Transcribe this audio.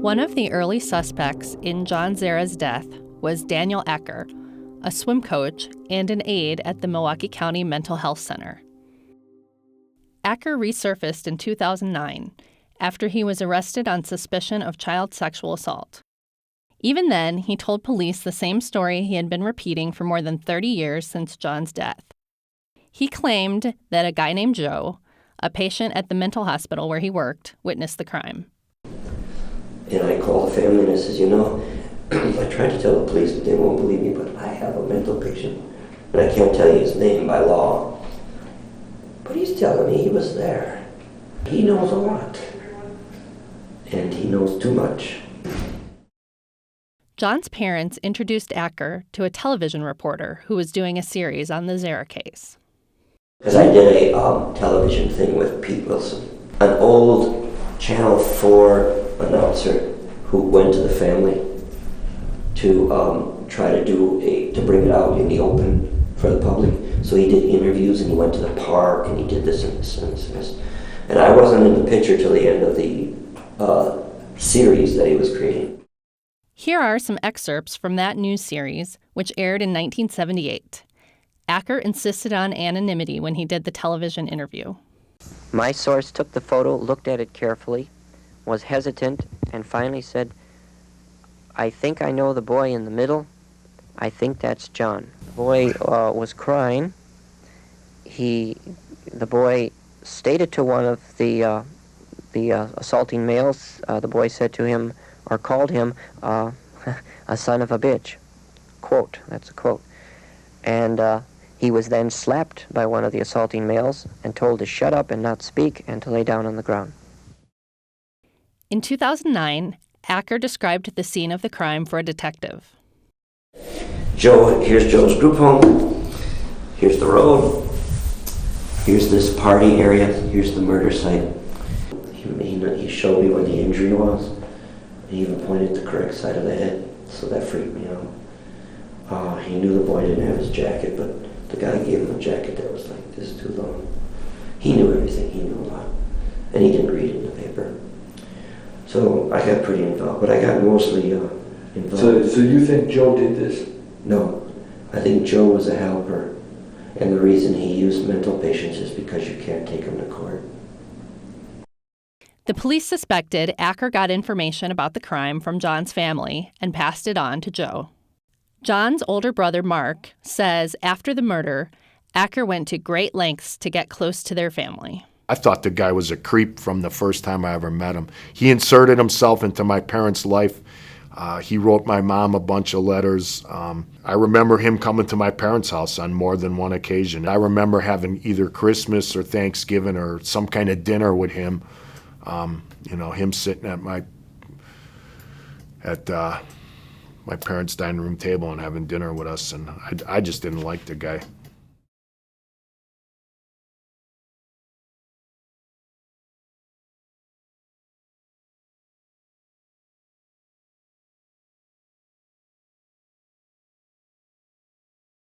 One of the early suspects in John Zera's death was Daniel Acker, a swim coach and an aide at the Milwaukee County Mental Health Center. Acker resurfaced in 2009 after he was arrested on suspicion of child sexual assault. Even then, he told police the same story he had been repeating for more than 30 years since John's death. He claimed that a guy named Joe, a patient at the mental hospital where he worked, witnessed the crime. And I called the family and I says, I tried to tell the police, but they won't believe me, but I have a mental patient. And I can't tell you his name by law. But he's telling me he was there. He knows a lot. And he knows too much. John's parents introduced Acker to a television reporter who was doing a series on the Zera case. Because I did a television thing with Pete Wilson, an old Channel 4 announcer who went to the family to try to bring it out in the open for the public. So he did interviews and he went to the park and he did this and this and this and this. And I wasn't in the picture till the end of the series that he was creating. Here are some excerpts from that news series, which aired in 1978. Acker insisted on anonymity when he did the television interview. My source took the photo, looked at it carefully, was hesitant, and finally said, "I think I know the boy in the middle. I think that's John." The boy was crying. The boy stated to one of the assaulting males, the boy said to him, or called him, a son of a bitch. Quote, that's a quote. And he was then slapped by one of the assaulting males and told to shut up and not speak and to lay down on the ground. In 2009, Acker described the scene of the crime for a detective. Here's Joe's group home. Here's the road. Here's this party area. Here's the murder site. He showed me where the injury was. He even pointed the correct side of the head, so that freaked me out. He knew the boy didn't have his jacket, but the guy gave him a jacket that was like this too long. He knew everything. He knew a lot. And he didn't read it in the paper. So I got pretty involved, but I got mostly involved. So you think Joe did this? No. I think Joe was a helper. And the reason he used mental patients is because you can't take them to court. The police suspected Acker got information about the crime from John's family and passed it on to Joe. John's older brother, Mark, says after the murder, Acker went to great lengths to get close to their family. I thought the guy was a creep from the first time I ever met him. He inserted himself into my parents' life. He wrote my mom a bunch of letters. I remember him coming to my parents' house on more than one occasion. I remember having either Christmas or Thanksgiving or some kind of dinner with him. Him sitting at my parents' dining room table and having dinner with us, and I just didn't like the guy.